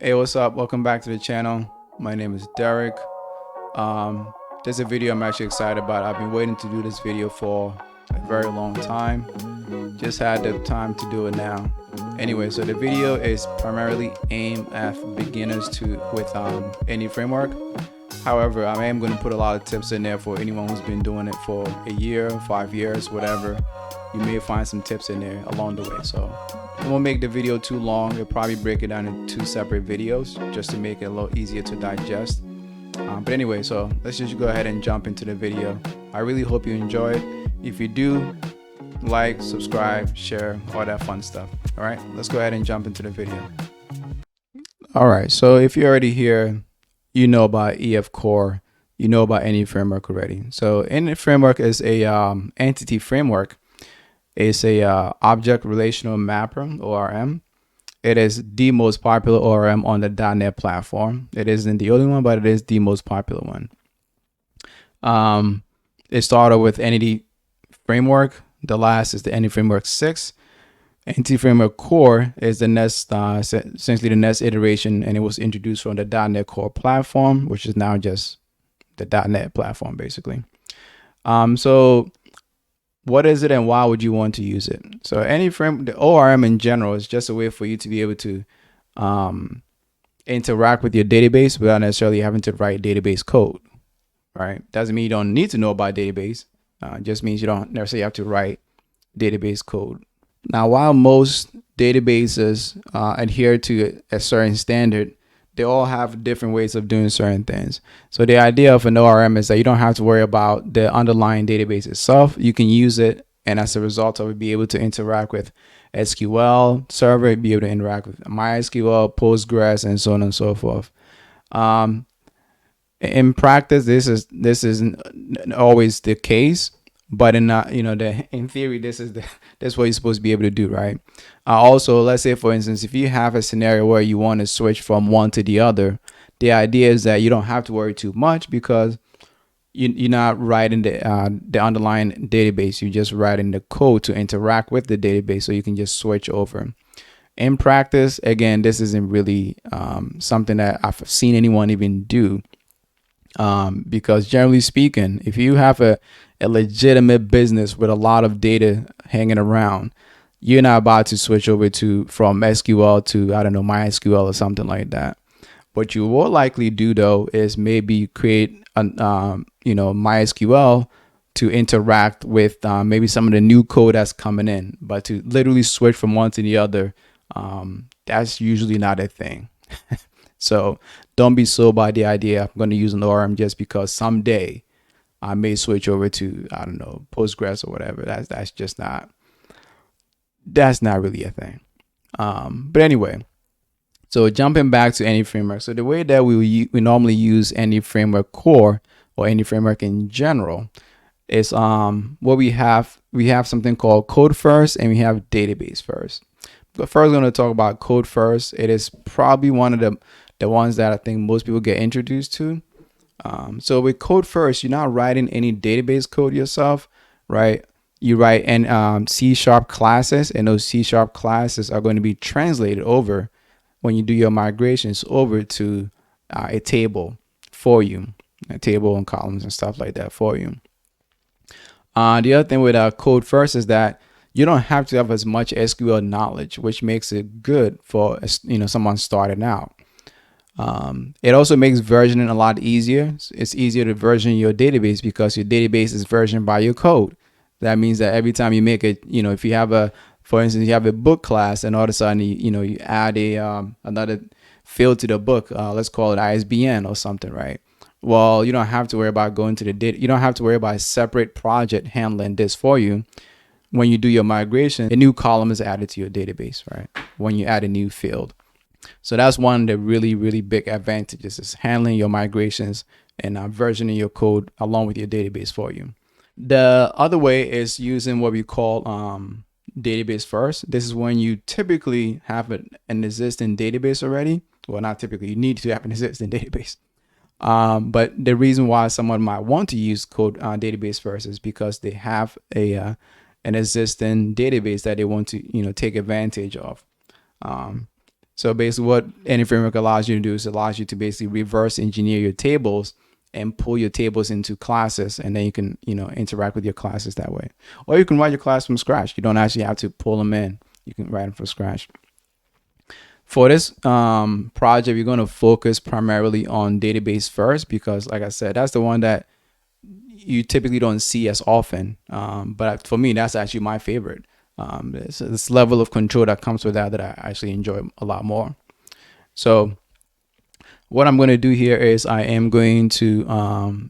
Hey, what's up? Welcome back to the channel. My name is Derek. This is a video I'm actually excited about. I've been waiting to do this video for a very long time. Just had the time to do it now. Anyway, so the video is primarily aimed at beginners with any framework. However, I am going to put a lot of tips in there for anyone who's been doing it for a year, 5 years, whatever. You may find some tips in there along the way. So I won't make the video too long. I'll probably break it down into 2 separate videos just to make it a little easier to digest. But anyway, so let's just go ahead and jump into the video. I really hope you enjoy it. If you do, like, subscribe, share, all that fun stuff. All right, let's go ahead and jump into the video. All right, so if you're already here, you know about EF Core, you know about any framework already. So any framework is a entity framework. It's a object relational mapper, ORM. It is the most popular ORM on the .NET platform. It isn't the only one, but it is the most popular one. It started with Entity Framework. The last is the Entity Framework 6. Entity Framework Core is the next, essentially the next iteration, and it was introduced from the .NET Core platform, which is now just the .NET platform, basically. So what is it and why would you want to use it? So the ORM in general is just a way for you to be able to interact with your database without necessarily having to write database code, right? Doesn't mean you don't need to know about database. It just means you don't necessarily have to write database code. Now, while most databases adhere to a certain standard, they all have different ways of doing certain things. So the idea of an ORM is that you don't have to worry about the underlying database itself. You can use it, and as a result of it, be able to interact with SQL server, be able to interact with MySQL, Postgres, and so on and so forth. In practice, this isn't always the case, but in theory, this is what you're supposed to be able to do, right? Also, let's say, for instance, if you have a scenario where you want to switch from one to the other, the idea is that you don't have to worry too much because you're not writing the underlying database. You're just writing the code to interact with the database, so you can just switch over. In practice, again, this isn't really something that I've seen anyone even do, because generally speaking, if you have a legitimate business with a lot of data hanging around, you're not about to switch over from SQL to, I don't know, MySQL or something like that. What you will likely do though is maybe create MySQL to interact with maybe some of the new code that's coming in, but to literally switch from one to the other, that's usually not a thing. So don't be sold by the idea I'm going to use an ORM just because someday I may switch over to, I don't know, Postgres or whatever. That's just not really a thing. But anyway, so jumping back to any framework. So the way that we normally use any framework core or any framework in general is what we have something called code first and we have database first. But first, I'm going to talk about code first. It is probably one of the ones that I think most people get introduced to. So with code first, you're not writing any database code yourself, right? You write C# classes, and those C# classes are going to be translated over when you do your migrations over to a table for you, a table and columns and stuff like that for you. The other thing with code first is that you don't have to have as much SQL knowledge, which makes it good for someone starting out. It also makes versioning a lot easier. It's easier to version your database because your database is versioned by your code. That means that every time you make it, if you have for instance, you have a book class and all of a sudden, you add another field to the book, let's call it ISBN or something, right? Well, you don't have to worry about going to the data. You don't have to worry about a separate project handling this for you. When you do your migration, a new column is added to your database, right? When you add a new field. So that's one of the really, really big advantages is handling your migrations and versioning your code along with your database for you. The other way is using what we call database first. This is when you typically have an existing database already. Well, not typically, you need to have an existing database. But the reason why someone might want to use code database first is because they have an existing database that they want to take advantage of. So basically what any framework allows you to do is allows you to basically reverse engineer your tables and pull your tables into classes, and then you can, interact with your classes that way. Or you can write your class from scratch. You don't actually have to pull them in. You can write them from scratch. For this project, we're going to focus primarily on database first because, like I said, that's the one that you typically don't see as often. But for me, that's actually my favorite. This level of control that comes with that I actually enjoy a lot more. So what I'm going to do here is I am going to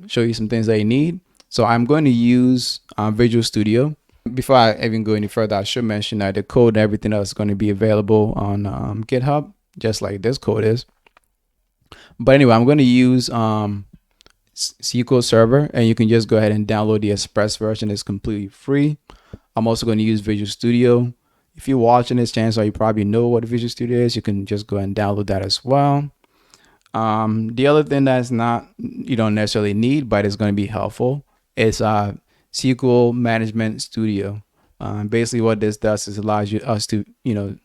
show you some things that you need. So I'm going to use Visual Studio. Before I even go any further, I should mention that the code and everything else is going to be available on GitHub, just like this code is. But anyway, I'm going to use SQL Server, and you can just go ahead and download the Express version. It's completely free. I'm also going to use Visual Studio. If you're watching this channel, you probably know what Visual Studio is. You can just go ahead and download that as well. The other thing that's you don't necessarily need, but it's going to be helpful is Sql Management Studio. Basically what this does is allows us to, it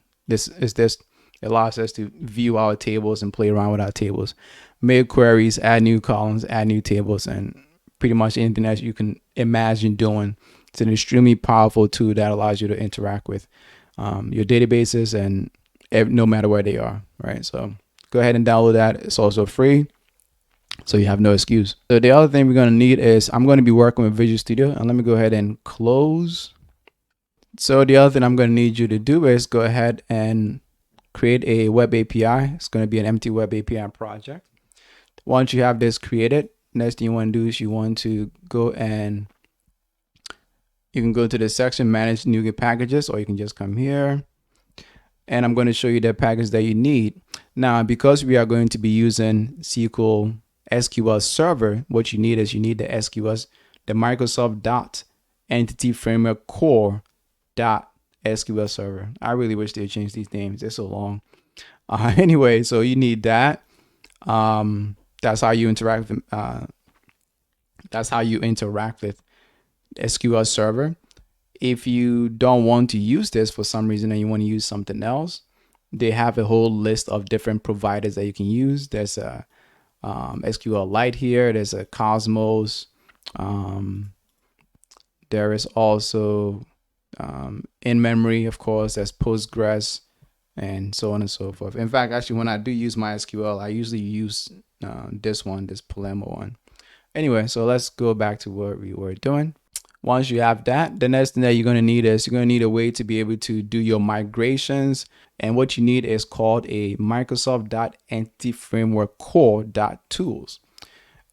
allows us to view our tables and play around with our tables, make queries, add new columns, add new tables, and pretty much anything that you can imagine doing. It's an extremely powerful tool that allows you to interact with your databases and no matter where they are, right? So go ahead and download that. It's also free, so you have no excuse. So the other thing we're going to need is I'm going to be working with Visual Studio, and let me go ahead and close. So the other thing I'm going to need you to do is go ahead and create a web API. It's going to be an empty web API project. Once you have this created, next thing you want to do is you want to go and you can go to the section manage Nuget packages, or you can just come here, and I'm going to show you the package that you need. Now, because we are going to be using SQL Server, what you need is you need the Microsoft Entity Framework Core .SQL Server. I really wish they changed these names. They're so long. Anyway, so you need that. That's how you interact with. That's how you interact with SQL Server. If you don't want to use this for some reason and you want to use something else, they have a whole list of different providers that you can use. There's a SQLite here. There's a Cosmos. There is also in memory, of course, there's Postgres, and so on and so forth. In fact, actually, when I do use MySQL, I usually use this Palermo one. Anyway, so let's go back to what we were doing. Once you have that, the next thing that you're going to need is you're going to need a way to be able to do your migrations. And what you need is called a Microsoft.Entity Framework Core.Tools.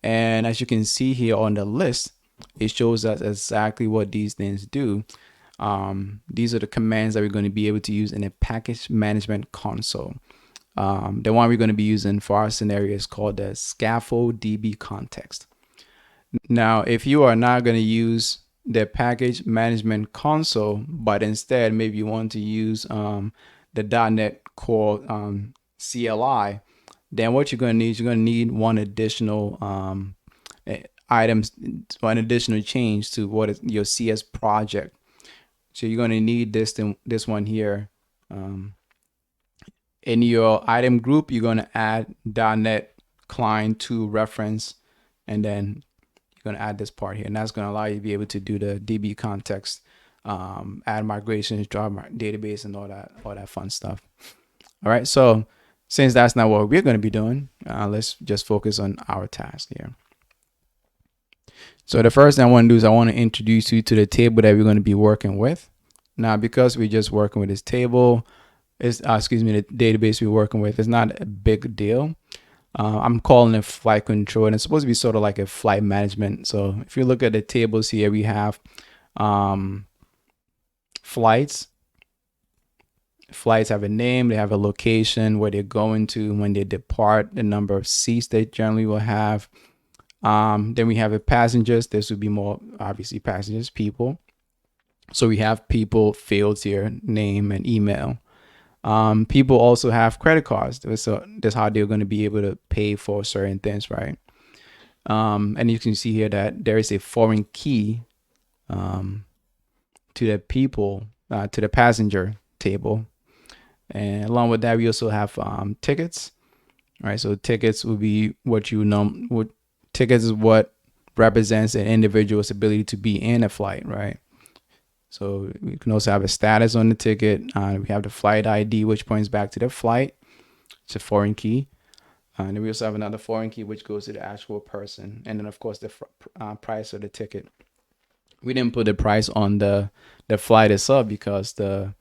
And as you can see here on the list, it shows us exactly what these things do. These are the commands that we're going to be able to use in a package management console. The one we're going to be using for our scenario is called the scaffold DB context. Now, if you are not going to use the package management console, but instead maybe you want to use the .NET Core CLI, then what you're going to need one additional one additional change to what is your CS project. So you're going to need this one here. In your item group, you're going to add .NET Client 2 reference, and then going to add this part here, and that's going to allow you to be able to do the DB context, add migrations, draw database, and all that fun stuff. All right, so since that's not what we're going to be doing, let's just focus on our task here. So the first thing I want to do is I want to introduce you to the table that we're going to be working with. Now, because we're just working with this table, the database we're working with is not a big deal. I'm calling it flight control, and it's supposed to be sort of like a flight management. So if you look at the tables here, we have flights. Flights have a name, they have a location, where they're going to, when they depart, the number of seats they generally will have. Then we have passengers. This would be more obviously passengers, people. So we have people fields here, name and email. People also have credit cards. So that's how they're going to be able to pay for certain things, right? And you can see here that there is a foreign key to the people, to the passenger table. And along with that, we also have tickets. Right, so tickets will be what you know. What tickets is what represents an individual's ability to be in a flight, right? So we can also have a status on the ticket. We have the flight ID, which points back to the flight. It's a foreign key. And then we also have another foreign key, which goes to the actual person. And then, of course, the price of the ticket. We didn't put the price on the flight itself because the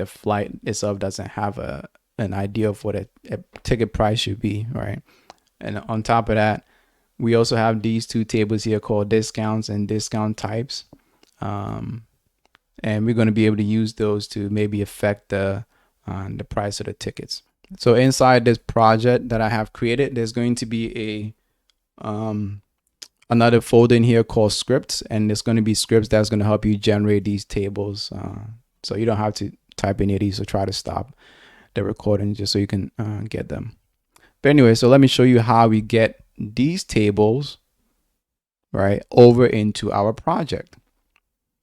flight itself doesn't have an idea of what a ticket price should be, right? And on top of that, we also have these two tables here called discounts and discount types. And we're going to be able to use those to maybe affect the price of the tickets. So inside this project that I have created, there's going to be another folder in here called scripts, and there's going to be scripts that's going to help you generate these tables. So you don't have to type any of these or try to stop the recording just so you can get them. But anyway, so let me show you how we get these tables right over into our project.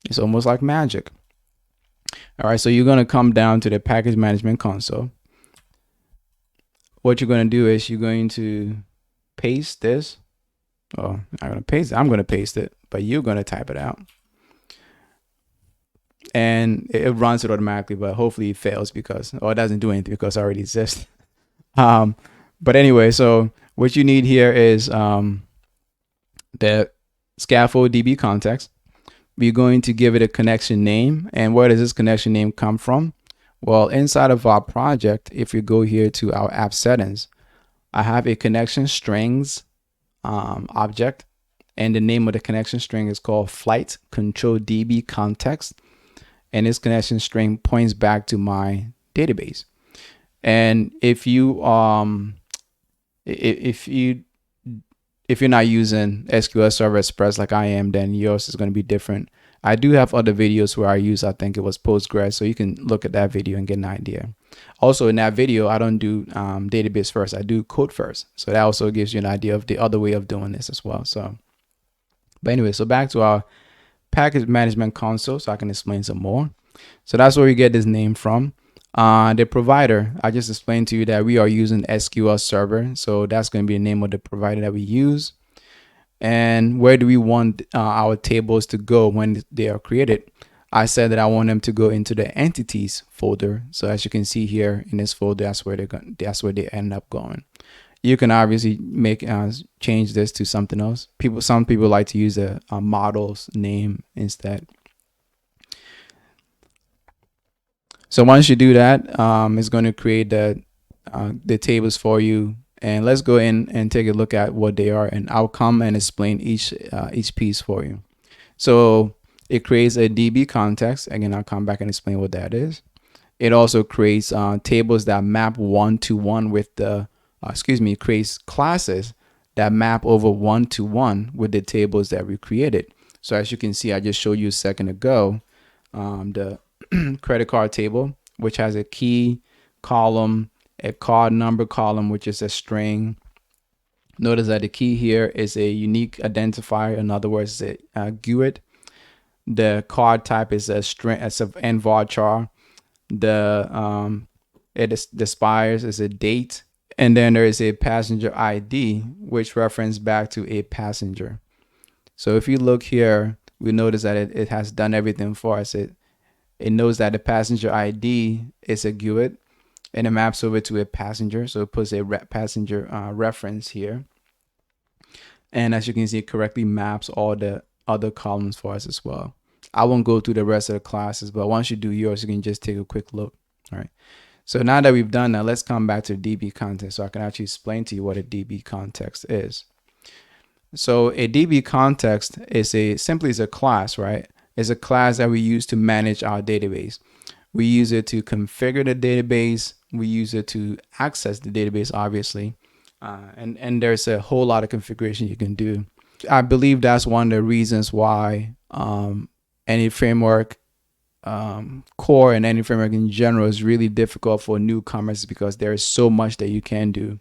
It's almost like magic. All right, so you're going to come down to the package management console. What you're going to do is you're going to paste this. Oh, I'm going to paste it. I'm going to paste it, but you're going to type it out. And it runs it automatically, but hopefully it fails because, or it doesn't do anything because it already exists. But anyway, so what you need here is the scaffold DB context. We're going to give it a connection name. And where does this connection name come from? Well, inside of our project, if we go here to our app settings, I have a connection strings object, and the name of the connection string is called flight control DB context. And this connection string points back to my database. And if you're not using SQL Server Express like I am, then yours is going to be different. I do have other videos where I use, I think it was Postgres, so you can look at that video and get an idea. Also in that video, I don't do database first, I do code first. So that also gives you an idea of the other way of doing this as well. So, but anyway, so back to our package management console so I can explain some more. So that's where we get this name from. The provider, I just explained to you that we are using SQL Server. So that's going to be the name of the provider that we use. And where do we want our tables to go when they are created? I said that I want them to go into the entities folder. So as you can see here in this folder, that's where they end up going. You can obviously make change this to something else. Some people like to use a model's name instead. So once you do that, it's going to create the tables for you. And let's go in and take a look at what they are, and I'll come and explain each piece for you. So it creates a DB context. Again, I'll come back and explain what that is. It also creates tables that map one-to-one with the, it creates classes that map over one-to-one with the tables that we created. So as you can see, I just showed you a second ago, the credit card table, which has a key column, a card number column, which is a string. Notice that the key here is a unique identifier. In other words, it's a GUID. The card type is a string, it's an nvarchar. The expires is a date, and then there is a passenger ID, which reference back to a passenger. So if you look here, we notice that it has done everything for us. It knows that the passenger ID is a GUID, and it maps over to a passenger. So it puts a passenger reference here. And as you can see, it correctly maps all the other columns for us as well. I won't go through the rest of the classes, but once you do yours, you can just take a quick look. All right. So now that we've done that, let's come back to DB context so I can actually explain to you what a DB context is. So a DB context is simply a class, right? It's a class that we use to manage our database. We use it to configure the database. We use it to access the database, obviously. And there's a whole lot of configuration you can do. I believe that's one of the reasons why any framework, core and any framework in general, is really difficult for newcomers because there is so much that you can do.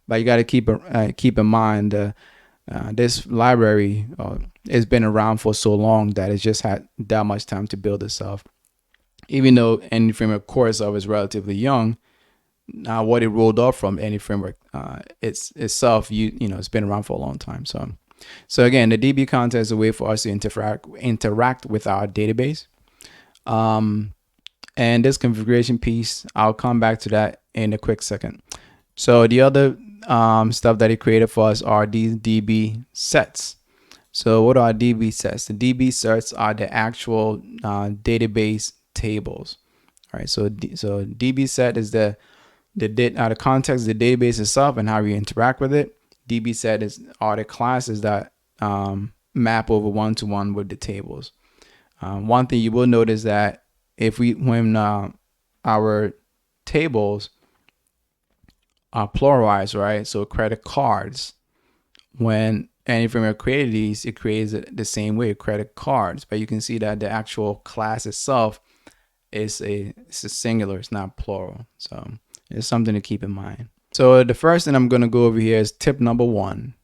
But you got to keep in mind this library has been around for so long that it's just had that much time to build itself. even though any framework core itself is relatively young, now what it rolled off from any framework it's itself, it's been around for a long time. So again, the DB context is a way for us to interact with our database. And this configuration piece, I'll come back to that in a quick second. So the other stuff that it created for us are these DB sets. So what are DB sets? The DB sets are the actual database tables. All right. So DB set is the context of the database itself and how we interact with it. DB set are the classes that map over one-to-one with the tables. One thing you will notice that when our tables are pluralized, right? So credit cards, when any framework created these, it creates it the same way, credit cards. But you can see that the actual class itself it's a singular, it's not plural. So it's something to keep in mind. So the first thing I'm going to go over here is tip number 1.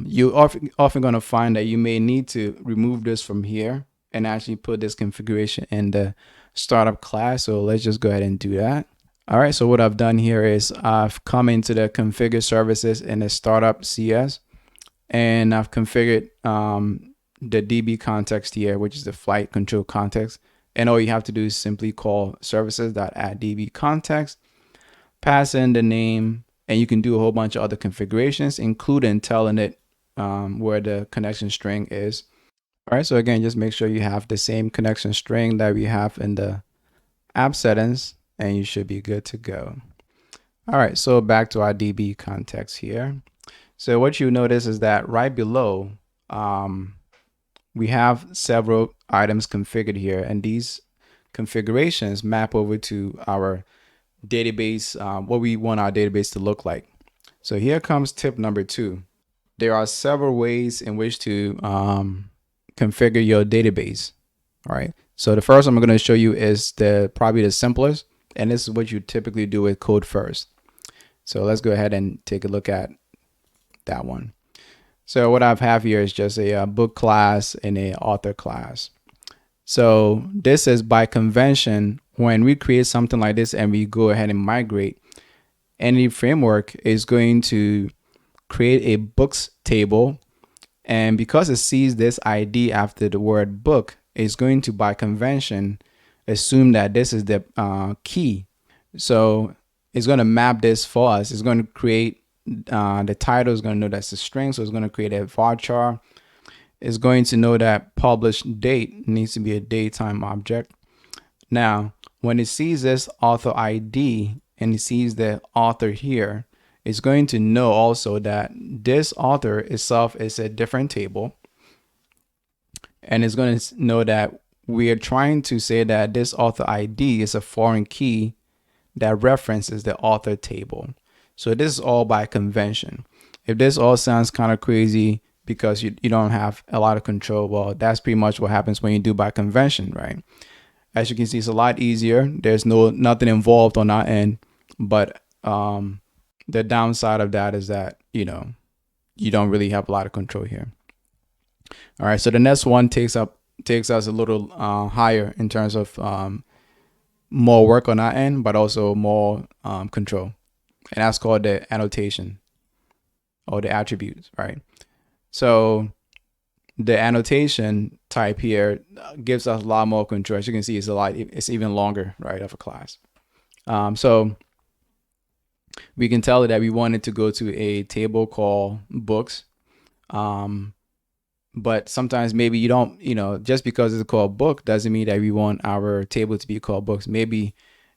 You often going to find that you may need to remove this from here and actually put this configuration in the startup class. So let's just go ahead and do that. All right, so what I've done here is I've come into the configure services in the startup CS, and I've configured the DB context here, which is the flight control context. And all you have to do is simply call services.addDB context, pass in the name, and you can do a whole bunch of other configurations, including telling it where the connection string is. All right, so again, just make sure you have the same connection string that we have in the app settings, and you should be good to go. All right, so back to our DB context here. So what you notice is that right below, we have several items configured here, and these configurations map over to our database, what we want our database to look like. So here comes tip number 2. There are several ways in which to configure your database. All right. So the first I'm going to show you is probably the simplest, and this is what you typically do with code first. So let's go ahead and take a look at that one. So what I have here is just a book class and a author class. So this is by convention, when we create something like this and we go ahead and migrate, any framework is going to create a books table. And because it sees this ID after the word book, it's going to, by convention, assume that this is the key. So it's going to map this for us. It's going to create the title is going to know that's a string. So it's going to create a varchar. It's going to know that published date needs to be a datetime object. Now, when it sees this author ID and it sees the author here, it's going to know also that this author itself is a different table. And it's going to know that we are trying to say that this author ID is a foreign key that references the author table. So this is all by convention. If this all sounds kind of crazy because you don't have a lot of control, well, that's pretty much what happens when you do by convention, right? As you can see, it's a lot easier. There's nothing involved on our end, but the downside of that is that, you don't really have a lot of control here. All right, so the next one takes us a little higher in terms of more work on our end, but also more control. And that's called the annotation or the attributes, right? So the annotation type here gives us a lot more control. As you can see, it's even longer, right, of a class. So we can tell it that we want it to go to a table called books. But sometimes maybe you don't, just because it's called book doesn't mean that we want our table to be called books. Maybe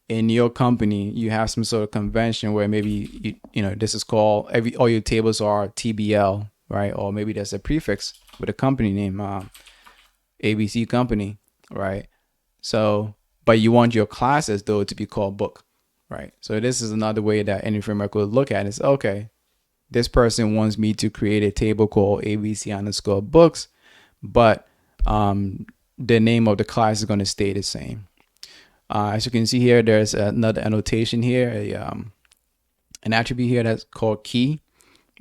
in your company, you have some sort of convention where maybe, this is called, all your tables are TBL, right? Or maybe there's a prefix with a company name, ABC company, right? So, but you want your classes though to be called book, right? So this is another way that any framework will look at it. Is, okay, this person wants me to create a table called ABC_books, but the name of the class is going to stay the same. As you can see here, there's another annotation here, an attribute here that's called key.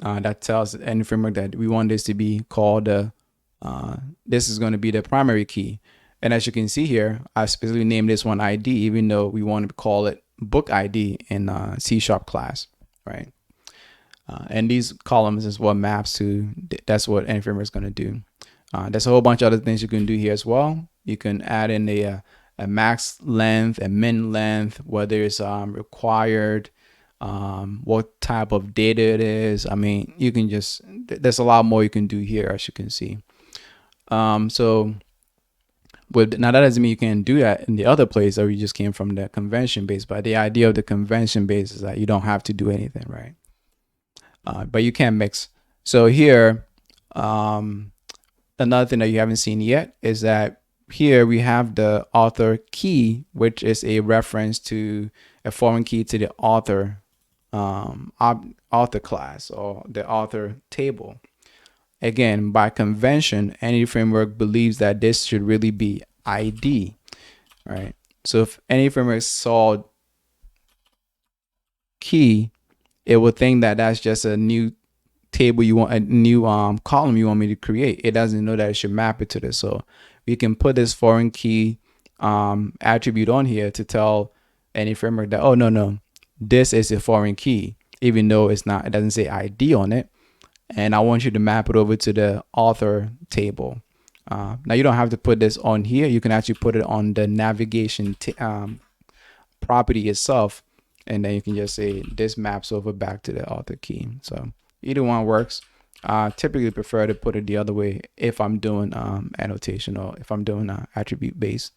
That tells any framework that we want this to be called this is going to be the primary key. And as you can see here, I specifically named this one ID, even though we want to call it book ID in C# class, right? And these columns is what maps to, that's what any framework is going to do. There's a whole bunch of other things you can do here as well. You can add in a max length, a min length, whether it's required, what type of data it is. I mean, you can just, there's a lot more you can do here, as you can see. So now that doesn't mean you can do that in the other place that we just came from, the convention base, but the idea of the convention base is that you don't have to do anything, right? But you can mix. So here, another thing that you haven't seen yet is that here we have the author key, which is a reference to a foreign key to the author author class or the author table. Again, by convention, any framework believes that this should really be ID, right? So if any framework saw key, it would think that that's just a new table you want, a new column you want me to create. It doesn't know that it should map it to this. So we can put this foreign key attribute on here to tell any framework that, oh, no, this is a foreign key, even though it's not, it doesn't say ID on it. And I want you to map it over to the author table. Now you don't have to put this on here. You can actually put it on the navigation property itself. And then you can just say this maps over back to the author key. So either one works. I typically prefer to put it the other way if I'm doing annotation or if I'm doing attribute based.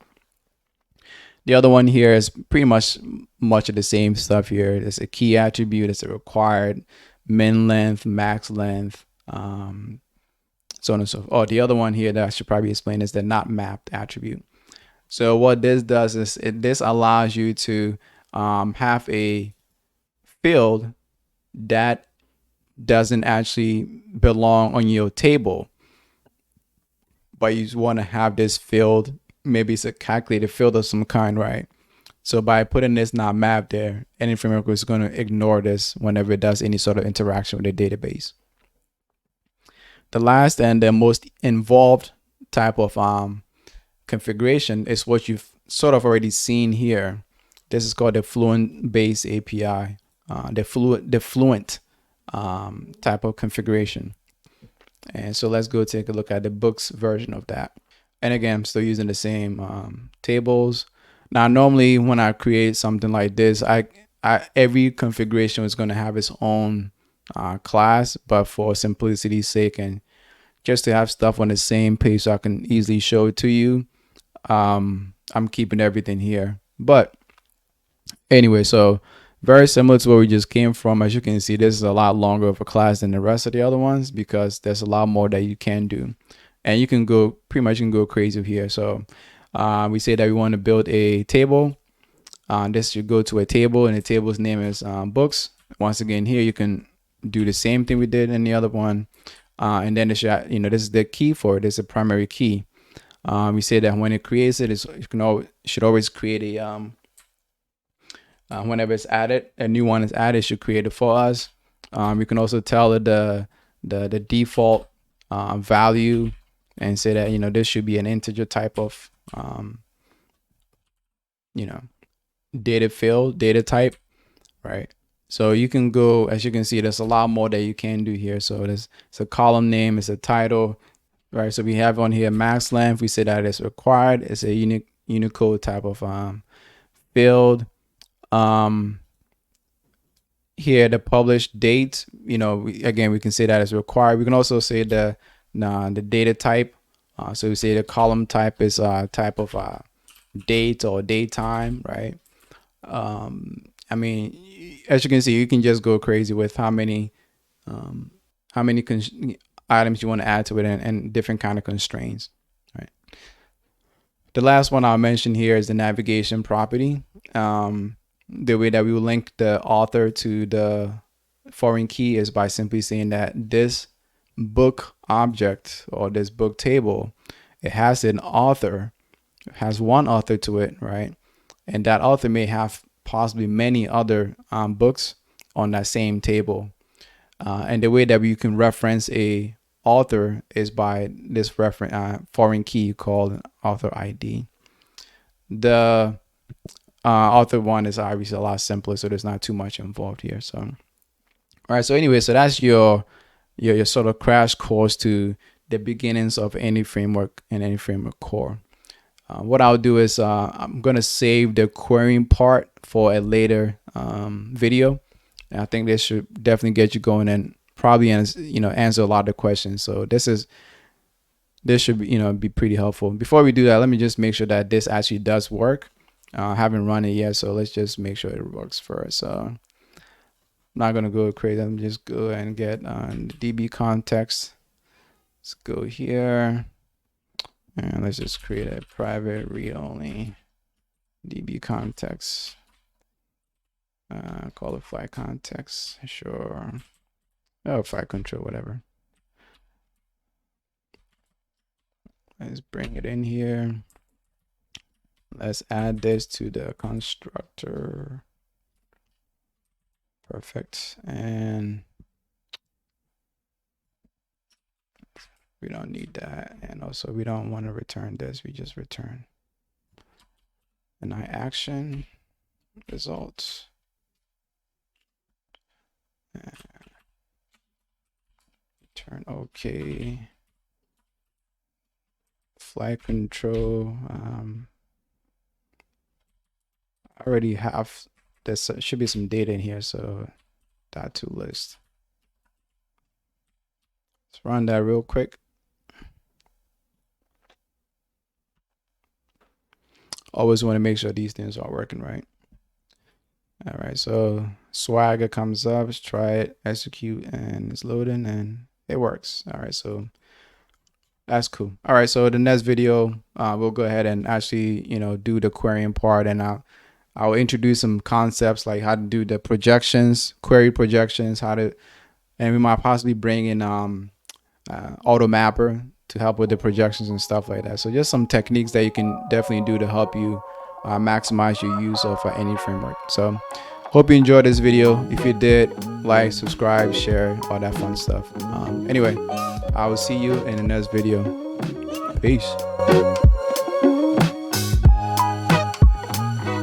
The other one here is pretty much of the same stuff here. There's a key attribute, it's a required min length, max length, so on and so forth. Oh, the other one here that I should probably explain is the not mapped attribute. So what this does is this allows you to have a field that doesn't actually belong on your table, but you want to have this field, maybe it's a calculated field of some kind, right? So by putting this not mapped there, any framework is going to ignore this whenever it does any sort of interaction with the database. The last and the most involved type of configuration is what you've sort of already seen here. This is called the Fluent Base API, the Fluent type of configuration. And so let's go take a look at the books version of that. And again, I'm still using the same tables. Now, normally when I create something like this, every configuration is going to have its own class, but for simplicity's sake and just to have stuff on the same page so I can easily show it to you, I'm keeping everything here. But anyway, so very similar to where we just came from. As you can see, this is a lot longer of a class than the rest of the other ones because there's a lot more that you can do. And you can go, pretty much you can go crazy here. So we say that we want to build a table. This should go to a table and the table's name is books. Once again, here you can do the same thing we did in the other one. And then it should, this is the key for it. It's a primary key. We say that when it creates it, should always create a, whenever it's added, a new one is added, it should create it for us. We can also tell it the default value and say that, this should be an integer type of, data field, data type, right? So you can go, as you can see, there's a lot more that you can do here. So it's a column name, it's a title, right? So we have on here max length. We say that it's required. It's a Unicode type of field. Here the published date, again, we can say that is required. We can also say the data type. So we say the column type is type of date or daytime, right? I mean, as you can see, you can just go crazy with how many items you want to add to it and different kind of constraints, right? The last one I'll mention here is the navigation property. The way that we will link the author to the foreign key is by simply saying that this book object or this book table, it has an author, it has one author to it, right? And that author may have possibly many other books on that same table. And the way that we can reference a author is by this reference foreign key called author ID. The author one is obviously a lot simpler, so there's not too much involved here. So all right, so anyway, so that's your sort of crash course to the beginnings of any framework and any framework core. What I'll do is I'm going to save the querying part for a later video. And I think this should definitely get you going and probably answer a lot of the questions. So this should be pretty helpful. Before we do that, let me just make sure that this actually does work. I haven't run it yet, so let's just make sure it works first. I'm not gonna go crazy. I'm just go and get the DB context. Let's go here and let's just create a private read-only DB context. Call it flight context, sure. Oh, flight control, whatever. Let's bring it in here. Let's add this to the constructor. Perfect. And we don't need that. And also we don't want to return this. We just return an action results. Return okay. Flight control. I already have this. Should be some data in here, so .to list. Let's run that real quick. Always want to make sure these things are working right. All right, so Swagger comes up. Let's try it, execute, and it's loading, and it works. All right, so that's cool. All right, so the next video, we'll go ahead and actually, do the querying part, and I'll introduce some concepts like how to do the projections, query projections, and we might possibly bring in auto mapper to help with the projections and stuff like that. So just some techniques that you can definitely do to help you maximize your use of any framework. So hope you enjoyed this video. If you did, like, subscribe, share, all that fun stuff. Anyway, I will see you in the next video. Peace.